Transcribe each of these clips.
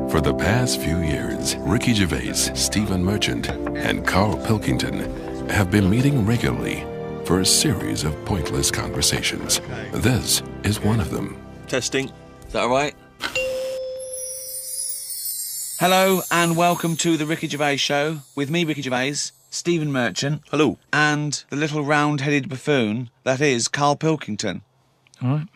For the past few years, Ricky Gervais, Stephen Merchant, and Carl Pilkington have been meeting regularly for a series of pointless conversations. This is one of them. Testing. Is that all right? Hello and welcome to the Ricky Gervais Show with me, Ricky Gervais, Stephen Merchant. Hello. And the little round-headed buffoon that is Carl Pilkington. All right.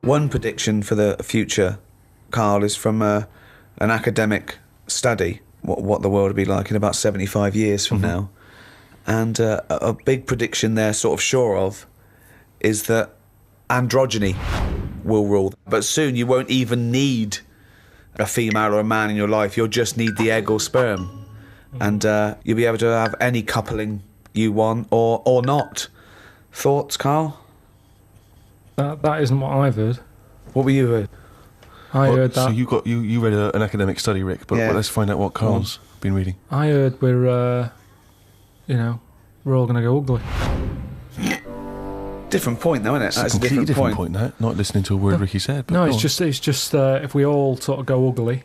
One prediction for the future, Carl, is from an academic study, what the world will be like in about 75 years from now. And a big prediction they're sort of sure of is that androgyny will rule. But soon you won't even need a female or a man in your life. You'll just need the egg or sperm. And you'll be able to have any coupling you want or not. Thoughts, Carl? That isn't what I've heard. What were you heard? I heard that. So you read an academic study, Rick, but let's find out what Carl's been reading. I heard we're all going to go ugly. Different point, though, isn't it? It's That's a completely different point, that. Not listening to a word Ricky said. But no, it's just if we all sort of go ugly,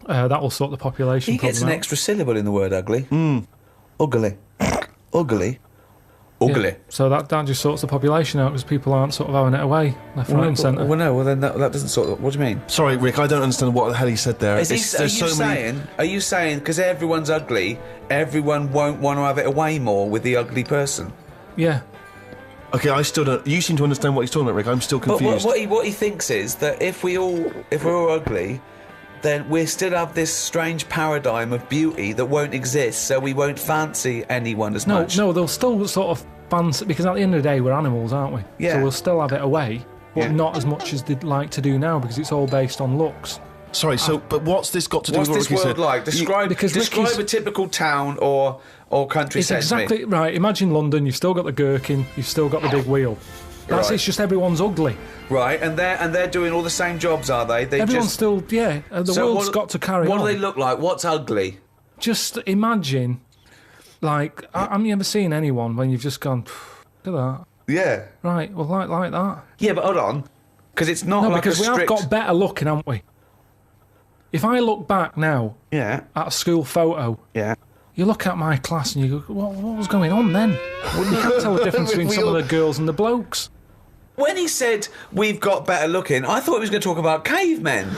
that will sort the population He gets an problem out. extra syllable in the word ugly. Ugly. Ugly. Ugly. Yeah. So that just sorts the population out because people aren't sort of having it away left, right and centre. Well, no, then that doesn't sort of... What do you mean? Sorry, Rick, I don't understand what the hell he said there. Are you saying, because everyone's ugly, everyone won't want to have it away more with the ugly person? Yeah. Okay, I still don't... You seem to understand what he's talking about, Rick. I'm still confused. But what he thinks is that if we're all ugly, then we still have this strange paradigm of beauty that won't exist, so we won't fancy anyone as much. No, they'll still sort of fancy... Because at the end of the day, we're animals, aren't we? Yeah. So we'll still have it away, but not as much as they'd like to do now because it's all based on looks. Sorry, but what's this got to do with what Ricky said? Like? Describe a typical town or country It's set to me. exactly right. Imagine London. You've still got the gherkin. You've still got the big wheel. That's Right. It's just everyone's ugly. Right, and they're doing all the same jobs, are they? Everyone's still The world's got to carry on. What do they look like? What's ugly? Just imagine, like, haven't you ever seen anyone when you've just gone, look at that? Yeah. Right. Well, like that. Yeah, but hold on, because it's not like because a strict... we have got better looking, haven't we? If I look back now Yeah. at a school photo, Yeah. you look at my class and you go, what was going on then? You can't tell the difference between some of the girls and the blokes. When he said we've got better looking, I thought he was going to talk about cavemen,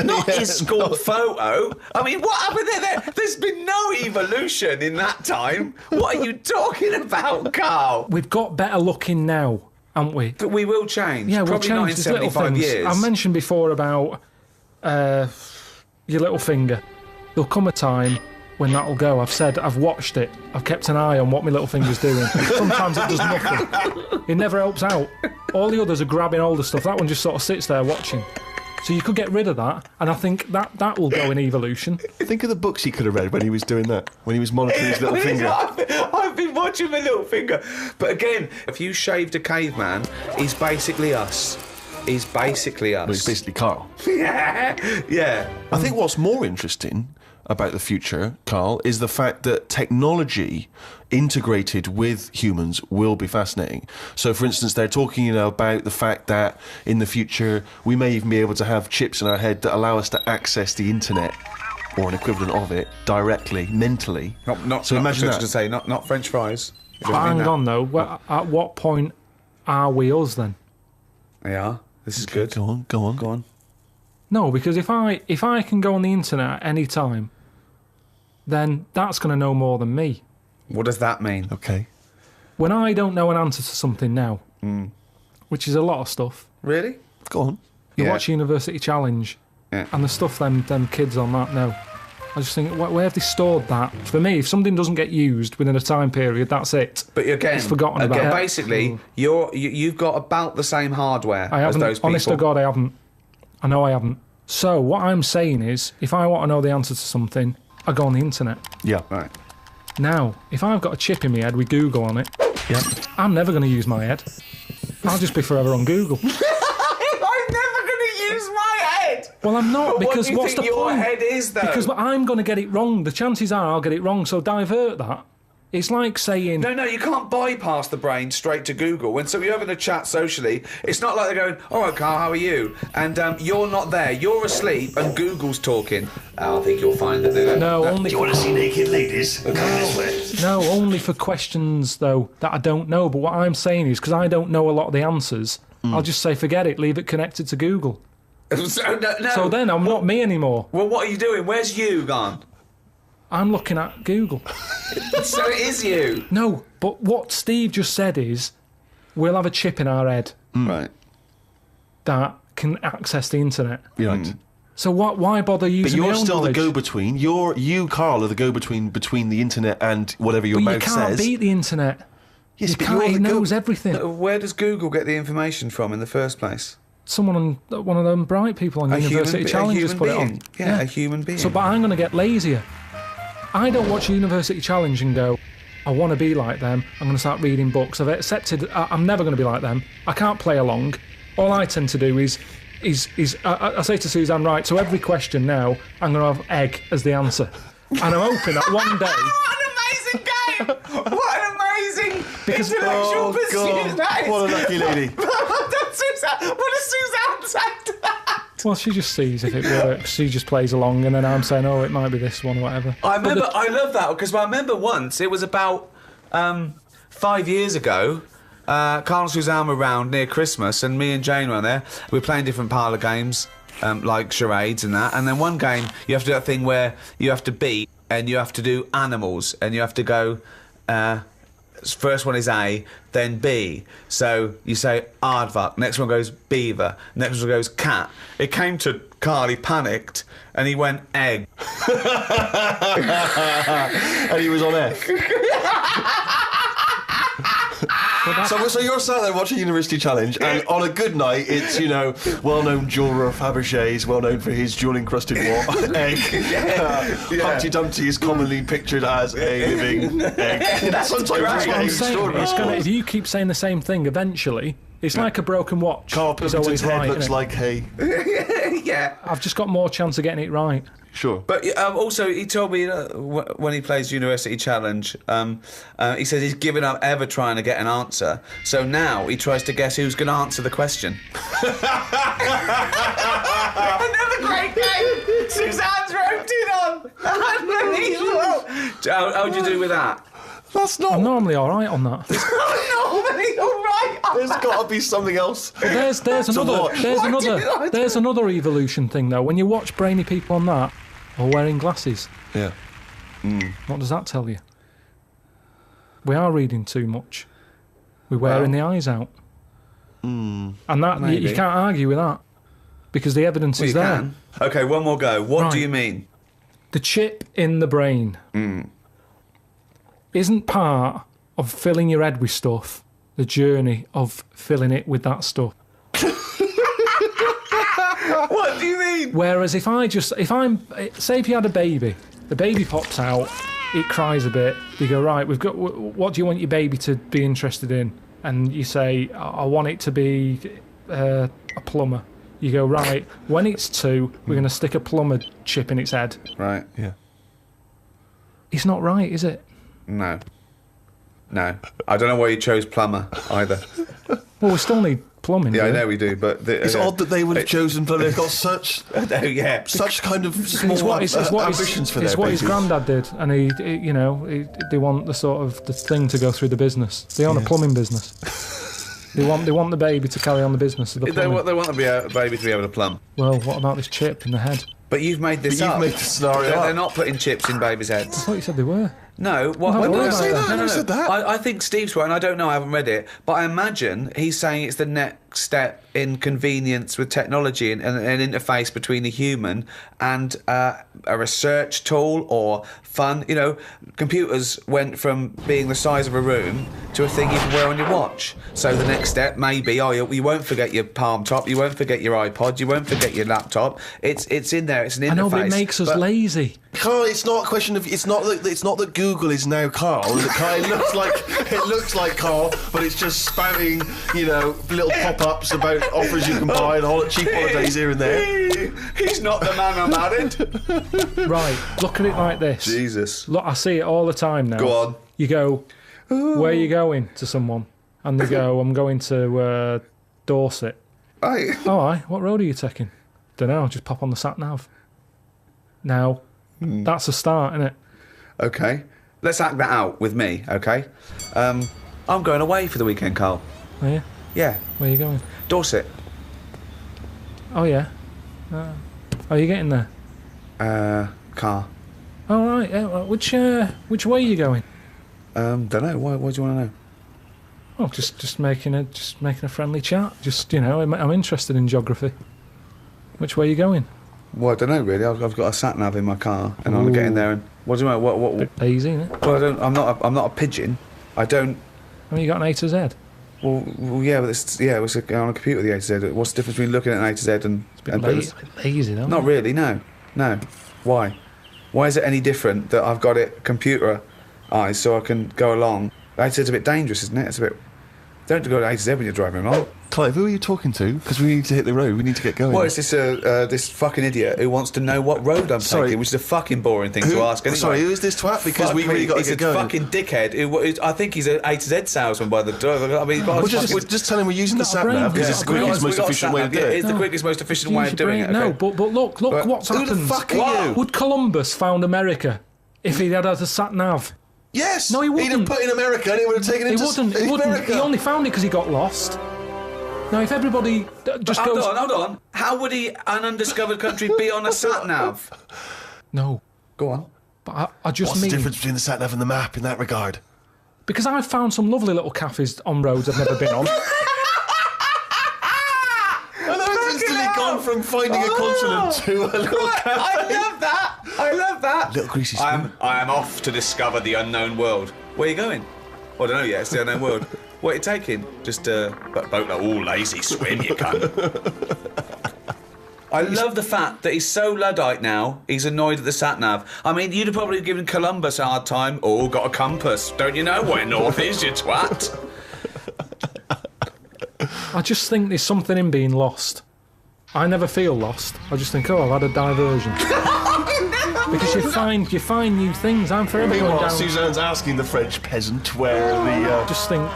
not his school photo. I mean, what happened there? There's been no evolution in that time. What are you talking about, Carl? We've got better looking now, haven't we? But we will change. Yeah, we'll Probably not in change. There's little 75 things. years. I mentioned before about your little finger. There'll come a time when that'll go. I've watched it. I've kept an eye on what my little finger's doing. Sometimes it does nothing. It never helps out. All the others are grabbing all the stuff. That one just sort of sits there watching. So you could get rid of that, and I think that will go in evolution. Think of the books he could have read when he was doing that, when he was monitoring his little finger. I've been watching my little finger. But again, if you shaved a caveman, he's basically us. He's basically us. Well, he's basically Carl. Yeah. I think what's more interesting about the future, Carl, is the fact that technology integrated with humans will be fascinating. So, for instance, they're talking about the fact that in the future we may even be able to have chips in our head that allow us to access the internet or an equivalent of it directly, mentally. So imagine that. To say, not French fries. Hang on, though. At what point are we us then? Yeah, this is good. Go on. No, because if I can go on the internet at any time, then that's going to know more than me. What does that mean? Okay. When I don't know an answer to something now, which is a lot of stuff. Really? Go on. You watch University Challenge, and the stuff them kids on that know. I just think, where have they stored that? For me, if something doesn't get used within a time period, that's it. But again, it's forgotten about. Basically, you've got about the same hardware I as haven't, those people. honest to God, I haven't. I know I haven't. So what I'm saying is, if I want to know the answer to something, I go on the internet. Yeah. Right. Now, if I've got a chip in my head with Google on it, I'm never going to use my head. I'll just be forever on Google. I'm never going to use my head. Well, I'm not, But because what do you think what's the your point? head is, though? Because I'm going to get it wrong. The chances are I'll get it wrong, so divert that. It's like saying... No, you can't bypass the brain straight to Google. When you're having a chat socially, it's not like they're going, all right, Carl, how are you? And you're not there. You're asleep and Google's talking. I think you'll find that they're... No, only... Do you want to see naked ladies? Come this way. No, only for questions, though, that I don't know. But what I'm saying is, because I don't know a lot of the answers, I'll just say, forget it, leave it connected to Google. So then I'm not me anymore. Well, what are you doing? Where's you gone? I'm looking at Google. So it is you. No, but what Steve just said is, we'll have a chip in our head Right. that can access the internet. Right. So why bother using But you're my own still knowledge? the go-between. You, Carl, are the go-between between the internet and whatever your But mouth you can't says. beat the internet. Yes, You but can't, you're it the knows everything. Where does Google get the information from in the first place? Someone on one of them bright people on University Challenge has put it on. Yeah, a human being. So, but I'm going to get lazier. I don't watch University Challenge and go, I want to be like them. I'm going to start reading books. I've accepted I'm never going to be like them. I can't play along. All I tend to do is I say to Suzanne, right, so every question now, I'm going to have egg as the answer. And I'm hoping that one day... What an amazing game! What an amazing intellectual pursuit God, that is! what a lucky lady. What does Suzanne say to that? Well, she just sees if it works. She just plays along, and then I'm saying, oh, it might be this one or whatever. I love that, because I remember once, it was about 5 years ago, Carl and Suzanne were around near Christmas, and me and Jane were there. We were playing different parlour games, like charades and that, and then one game, you have to do that thing where you have to beat, and you have to do animals, and you have to go... first one is A, then B. So you say aardvark, next one goes beaver, next one goes cat. It came to Carl, he panicked, and he went egg. And he was on F. So you're sat there watching University Challenge, and on a good night, it's, well-known jeweller Fabergé's, well-known for his jewel-encrusted egg. Humpty Dumpty is commonly pictured as a living egg. Sometimes it's I'm getting saying, if you keep saying the same thing, eventually, it's like a broken watch. Carl It's Pilkington's always head right, looks innit? like hay. Yeah. I've just got more chance of getting it right. Sure. But also, he told me when he plays University Challenge, he says he's given up ever trying to get an answer. So now he tries to guess who's going to answer the question. Another great game! Suzanne's roped in on! Unbelievable! How'd you do with that? That's not... I'm normally all right on that. Normally all right. There's got to be something else. But there's another evolution thing though. When you watch brainy people on that, or wearing glasses, Yeah. what does that tell you? We are reading too much. We're wearing the eyes out, and that you can't argue with that because the evidence is there. Can. Okay, one more go. What do Right. you mean? The chip in the brain isn't part of filling your head with stuff. The journey of filling it with that stuff. What do you mean? Whereas if if you had a baby, the baby pops out, it cries a bit. You go, right, what do you want your baby to be interested in? And you say, I want it to be a plumber. You go, right, when it's 2, we're going to stick a plumber chip in its head. Right. Yeah. It's not right, is it? No. I don't know why you chose plumber either. Well, we still need plumbing. Yeah, I do we? know we do, but... It's odd that they would have chosen, but they've got such kind of small ambitions for their It's what babies. his granddad did, and they want the sort of the thing to go through the business. They own a plumbing business. They want the baby to carry on the business of the plumbing. They want the baby to be able to plumb. Well, what about this chip in the head? But you've made this up. You've made the scenario They're up. not putting chips in babies' heads. I thought you said they were. No, No, when I did I didn't say say that? that. I never said that. I think Steve's right, and I don't know, I haven't read it, but I imagine he's saying it's the next step in convenience with technology and an interface between the human and a research tool or fun. Computers went from being the size of a room to a thing you can wear on your watch. So the next step may be, you won't forget your palm top, you won't forget your iPod, you won't forget your laptop. It's in there, it's an interface. I know, but it makes us lazy. Carl, it's not a question of. It's not that Google is now Carl. It looks like Carl, but it's just spamming, little pop-ups about offers you can buy and cheap holidays here and there. He's not the man I'm added. Right, look at it like this. Jesus. Look, I see it all the time now. Go on. You go, where are you going to someone? And they go, I'm going to Dorset. Aye. All right, what road are you taking? Don't know, just pop on the sat-nav. Now, that's a start, isn't it? Okay. Let's act that out with me, okay? I'm going away for the weekend, Carl. Are you? Yeah. Where are you going? Dorset. Oh, yeah. How are you getting there? Car. All right, yeah, which way are you going? Don't know. Why do you want to know? Oh, just making a friendly chat. Just, you know, I'm interested in geography. Which way are you going? Well, I don't know really. I've got a sat nav in my car, and I'm getting there. And what do you know? What? Bit easy, isn't it? Well, I'm not a pigeon. I don't. I mean, you got an A to Z. Well, yeah, but it's on a computer. The A to Z. What's the difference between looking at an A to Z and? It's a bit lazy, though. Not really. No. Why? Why is it any different that I've got it computerized so I can go along? A to Z's a bit dangerous, isn't it? It's a bit. Don't go to A to Z when you're driving along. Clive, who are you talking to? Because we need to hit the road. We need to get going. Well, it's this fucking idiot who wants to know what road I'm taking, which is a fucking boring thing to ask. Anyway. Sorry, who is this twat? Because we really got to get going. He's a fucking dickhead. I think he's an A to Z salesman by the door. I mean, just tell him we're using the sat nav because it's the quickest, most efficient way to do it. It's the quickest, most efficient way of doing it. No, but look what's happened. Who the fuck are you? Would Columbus found America if he had a sat nav? Yes. No, he wouldn't. He'd have put in America and he would have taken him to America. He wouldn't. He only found it because he got lost. Now, if everybody just goes... Hold on. How would an undiscovered country be on a sat-nav? No. Go on. But I just What's mean... the difference between the sat-nav and the map in that regard? Because I've found some lovely little cafes on roads I've never been on. And I've instantly gone from finding a continent to a little cafe. I love that. Little greasy spoon. I am off to discover the unknown world. Where are you going? Well, I don't know yet. It's the unknown world. What are you taking? Just a boat, all lazy swim, you cunt. I love the fact that he's so Luddite now, he's annoyed at the sat-nav. I mean, you'd have probably given Columbus a hard time. Oh, got a compass. Don't you know where north is, you twat? I just think there's something in being lost. I never feel lost. I just think, I've had a diversion. Because you find new things. I'm forever going down. Suzanne's asking the French peasant where the... Just think,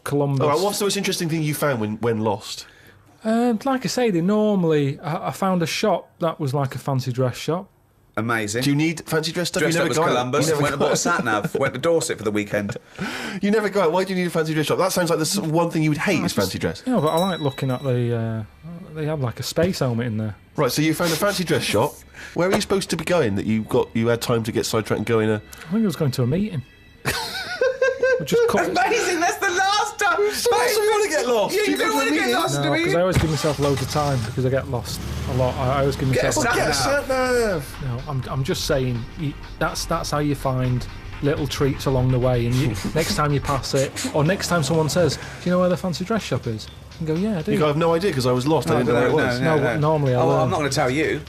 Columbus. All right, what's the most interesting thing you found when lost? Like I say, I found a shop that was like a fancy dress shop. Amazing. Do you need fancy dress stuff? Dressed You up never as go Columbus, out. went and bought a sat-nav, went to Dorset for the weekend. You never go out. Why do you need a fancy dress shop? That sounds like the one thing you would hate is fancy dress. Yeah, but I like looking at they have like a space helmet in there. Right, so you found a fancy dress shop. Where are you supposed to be going that you had time to get sidetracked and go in a... I think I was going to a meeting. Amazing, that's the last time. So you want to get lost? You don't want to get lost, No, because I always give myself loads of time because I get lost a lot. I always give myself... Get a sat-nav. No, I'm just saying, that's how you find little treats along the way, and next time you pass it, or next time someone says, do you know where the fancy dress shop is? You go, yeah, I do. You go, I have no idea because I was lost. I didn't know where it was. No, normally I learn. I'm not going to tell you,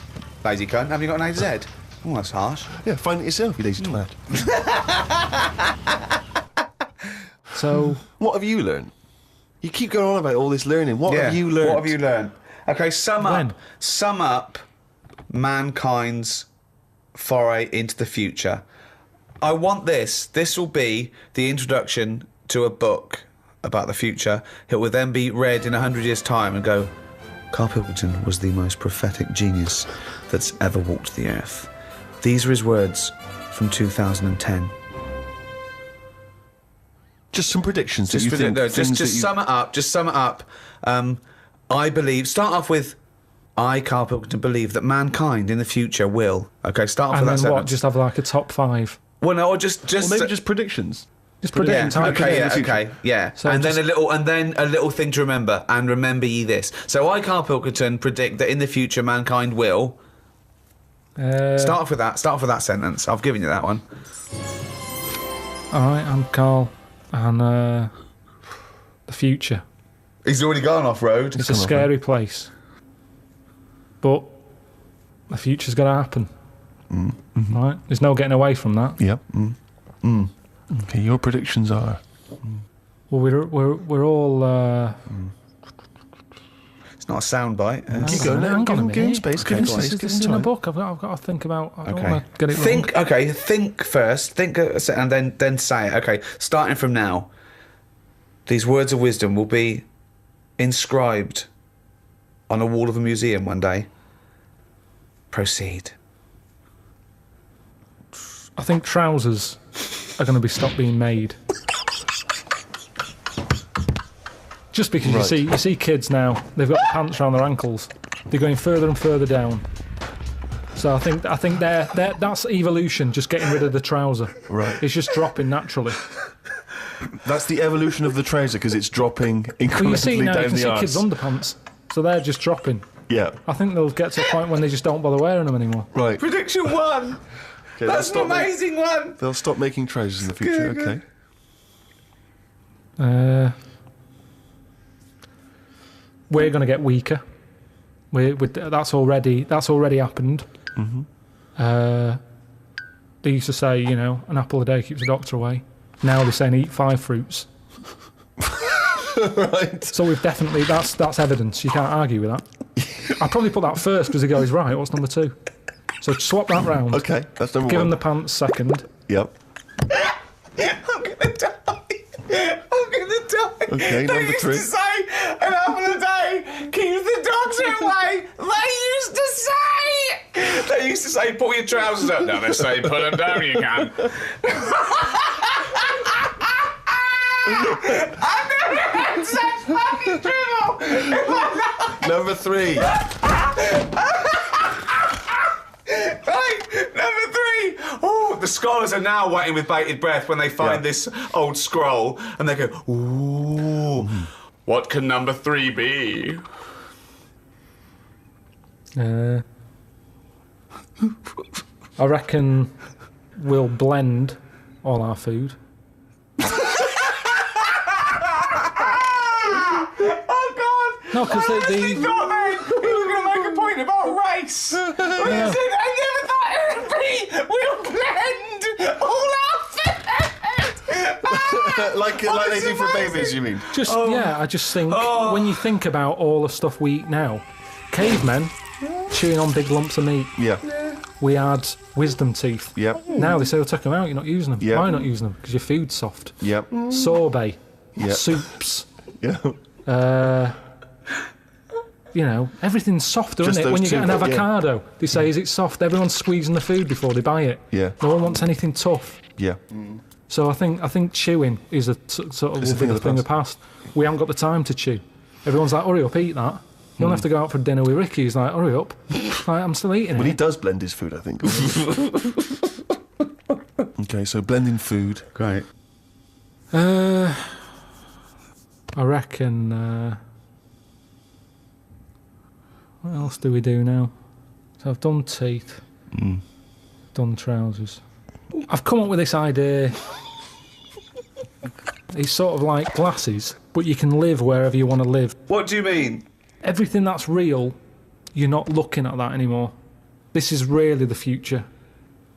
lazy cunt. Have you got an A to Z? Oh, that's harsh. Yeah, find it yourself, you lazy twat. So... What have you learned? You keep going on about all this learning. What have you learned? What have you learned? Okay, sum up mankind's foray into the future. I want this. This will be the introduction to a book about the future. It will then be read in 100 years' time and go, Carl Pilkington was the most prophetic genius that's ever walked the earth. These are his words from 2010. Just some predictions. Just sum it up. Just sum it up. I believe. Start off with, I, Carl Pilkington, believe that mankind in the future will. Okay, start off with that sentence. And then what? Just have like a top 5. Well, no, or just maybe just predictions. Just predict. Yeah. So and then a little thing to remember. And remember ye this. So I, Carl Pilkington, predict that in the future mankind will. Start off with that. Start off with that sentence. I've given you that one. All right, I'm Carl, and the future. He's already gone off road. It's a scary place, but the future's going to happen. Mm-hmm. Right? There's no getting away from that. Yep. Okay, your predictions are. Well, we're all. It's not a soundbite. Keep going. Hang on a Give him minute. space. Okay, Give him go on. space. This Give is him in a time. book. I've got to think about. I don't Okay. want to get it Think. wrong. Okay. Think first. Think, and then say it. Okay. Starting from now, these words of wisdom will be inscribed on a wall of a museum one day. Proceed. I think trousers are going to be stopped being made. Just because Right. you see kids now, they've got pants around their ankles. They're going further and further down. So I think that's evolution, just getting rid of the trouser. Right. It's just dropping naturally. That's the evolution of the trouser because it's dropping Well, you see incrementally now, you down can the see arse. kids' underpants, so they're just dropping. Yeah. I think they'll get to a point when they just don't bother wearing them anymore. Right. Prediction 1. Okay, That's an amazing one. They'll stop making trousers in the future. Good. Okay. We're going to get weaker. That's already happened. Mm-hmm. They used to say, an apple a day keeps the doctor away. Now they're saying eat 5 fruits. Right. So we've definitely that's evidence. You can't argue with that. I'd probably put that first because the guy's right. What's number 2? So swap that round. Okay, that's number Give 1. him the pants second. Yep. I'm gonna die. Okay, They number used 3. to say an apple a day keeps the doctor away. They used to say pull your trousers up. Now they say put them down. You can. I've never had such fucking dribble. Number 3. Right, number 3. Oh, the scholars are now waiting with bated breath when they find this old scroll and they go, ooh, what can number 3 be? I reckon we'll blend all our food. Oh, God. No, because I actually thought then he was going to make a point about race. But he Yeah. said, I never thought it would be, we'll blend all our food. like they do for babies, you mean? I just think when you think about all the stuff we eat now, cavemen chewing on big lumps of meat. Yeah. We had wisdom teeth. Yep. Now they say, "Well, take them out. You're not using them. Yeah. Why not using them? Because your food's soft. Yep. Sorbet, Yeah. soups. Yeah. Everything's softer, Just isn't it? those When you get two, an yeah. avocado, they say, "Is it soft?" Everyone's squeezing the food before they buy it. Yeah. No one wants anything tough. Yeah. So I think chewing is a sort of It's a thing of the thing of the past. We haven't got the time to chew. Everyone's like, "Hurry up, eat that." You don't have to go out for dinner with Ricky. He's like, "Hurry up." Like, I'm still eating Well, he it. does blend his food, I think. Okay, so blending food. Great. I reckon. What else do we do now? So I've done teeth, done trousers. I've come up with this idea. It's sort of like glasses, but you can live wherever you want to live. What do you mean? Everything that's real, you're not looking at that anymore. This is really the future.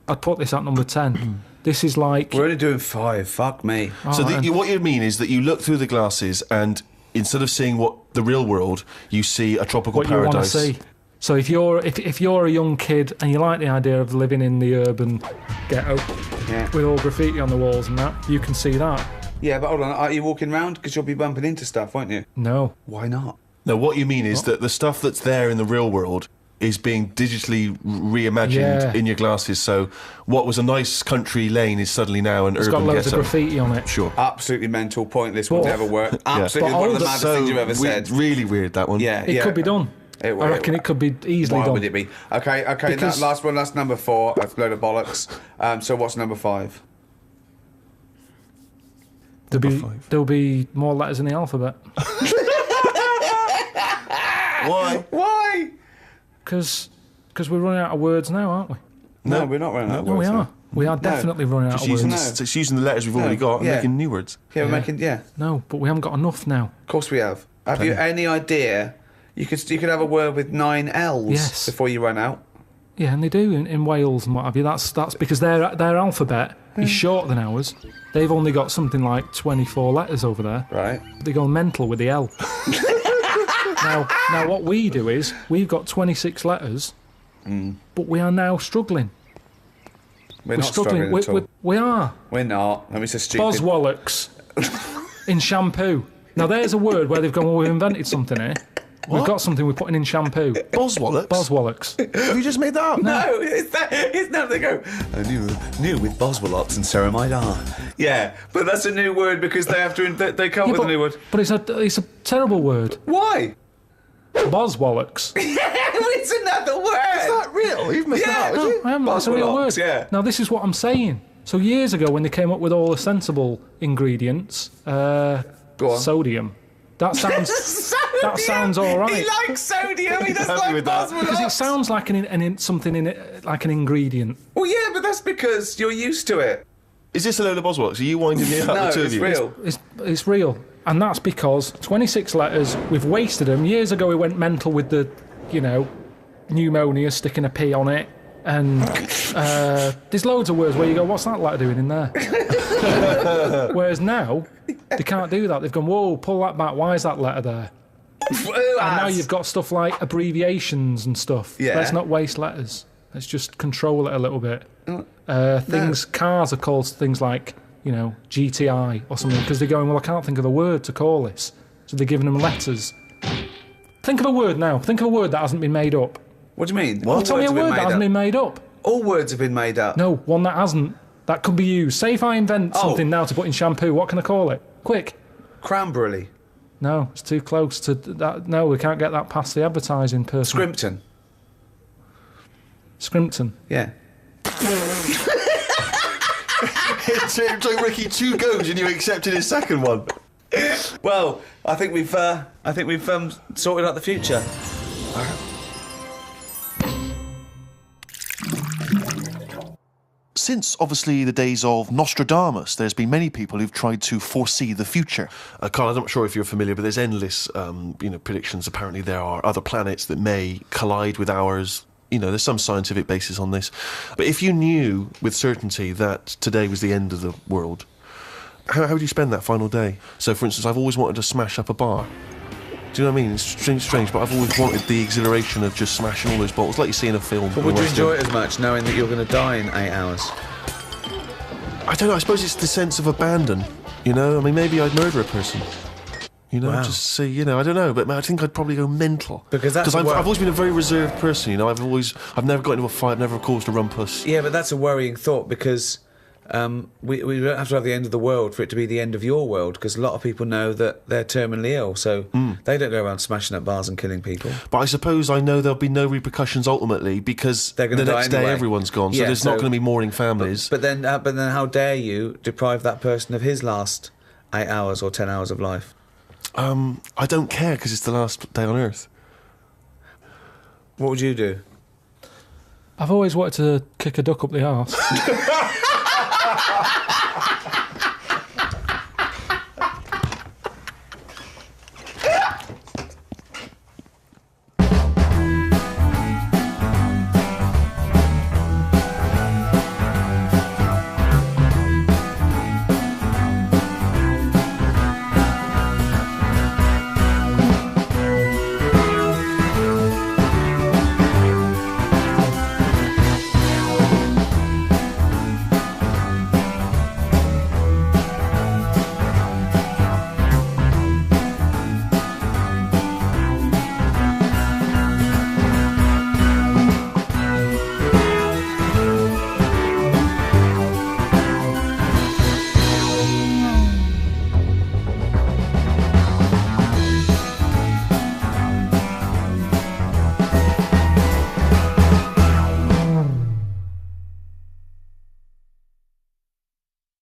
I'd put this at number 10. This is like... We're only doing 5. Fuck me. So and- what you mean is that you look through the glasses and instead of seeing what the real world, you see a tropical what you want to paradise. see. So if you're a young kid and you like the idea of living in the urban ghetto with all graffiti on the walls and that, you can see that. Yeah, but hold on. Are you walking round? Because you'll be bumping into stuff, won't you? No. Why not? No, what you mean is that the stuff that's there in the real world is being digitally reimagined in your glasses. So what was a nice country lane is suddenly now an It's urban got loads ghetto. of graffiti on it. Sure. Absolutely mental, pointless, will But- never work. Absolutely But one of all the the- maddest things you've ever weird, said. really weird, that one. Yeah, It could be done. I reckon it could be easily Why done. would it be? Okay, Because- that last one, that's number 4. That's a load of bollocks. So what's number 5? There'll be more letters in the alphabet. Why? Why? Because we're running out of words now, aren't we? No, we're not running out of No, we words, are. We are definitely running out Just of words. using, just using the letters we've already got and yeah. making new words. Yeah, we're making, yeah. No, but we haven't got enough now. Of course we have. Have you any idea? You could have a word with 9 L's Yes. before you run out. Yeah, and they do in Wales and what have you. That's because their alphabet is shorter than ours. They've only got something like 24 letters over there. Right. They go mental with the L. Now, what we do is we've got 26 letters, but we are now struggling. We're not struggling at all. We are. We're not. I mean, it's a stupid... Boswallocks in shampoo. Now, there's a word where they've gone, well, we've invented something here. What? We've got something we're putting in shampoo. Boswallocks? Boswallocks. Have you just made that up? No, it's now they go, I knew with Boswallocks and ceramide R. Yeah, but that's a new word because they have to, they come with a new word. But it's a terrible word. Why? Boswallocks. It's another word. Is that real? You've made that up, have you? I haven't. That's a real word. Boswallocks, yeah. Now, this is what I'm saying. So years ago, when they came up with all the sensible ingredients, Go on. sodium. That sounds. Sodium. That sounds all right. He likes sodium. He doesn't Happy like with that. Boswallocks. Because it sounds like something in it, like an ingredient. Well, yeah, but that's because you're used to it. Is this a load of Boswallocks? Are you winding me up, No, the two of it's you? real. It's real, and that's because 26 letters. We've wasted them. Years ago, we went mental with the, pneumonia, sticking a P on it, and there's loads of words where you go, "What's that letter doing in there?" Whereas now, they can't do that. They've gone, "Whoa, pull that back. Why is that letter there?" And now you've got stuff like abbreviations and stuff. Yeah. Let's not waste letters. Let's just control it a little bit. Cars are called things like, GTI or something, because they're going, well, I can't think of a word to call this. So they're giving them letters. Think of a word now. Think of a word that hasn't been made up. What do you mean? Well, tell me a word that hasn't been made up. All words have been made up. No, one that hasn't. That could be used. Say if I invent something now to put in shampoo, what can I call it? Quick. Cranberry. No, it's too close to that. No, we can't get that past the advertising person. Scrimpton. Scrimpton. Yeah. It took Ricky 2 goes and you accepted his second one. Well, I think we've sorted out the future. Since, obviously, the days of Nostradamus, there's been many people who've tried to foresee the future. Carl, I'm not sure if you're familiar, but there's endless, predictions. Apparently there are other planets that may collide with ours. There's some scientific basis on this. But if you knew with certainty that today was the end of the world, how would you spend that final day? So, for instance, I've always wanted to smash up a bar. Do you know what I mean? It's strange, but I've always wanted the exhilaration of just smashing all those bottles, like you see in a film. But would you enjoy it as much, knowing that you're going to die in 8 hours? I don't know, I suppose it's the sense of abandon, I mean, maybe I'd murder a person. Wow. Just see, I don't know, but I think I'd probably go mental. Because I've always been a very reserved person, I've never got into a fight, I've never caused a rumpus. Yeah, but that's a worrying thought because we don't have to have the end of the world for it to be the end of your world, because a lot of people know that they're terminally ill, so they don't go around smashing up bars and killing people. But I suppose I know there'll be no repercussions ultimately, because They're gonna the die next day anyway. everyone's gone, so there's not going to be mourning families. But then how dare you deprive that person of his last 8 hours or 10 hours of life? I don't care, because it's the last day on Earth. What would you do? I've always wanted to kick a duck up the arse.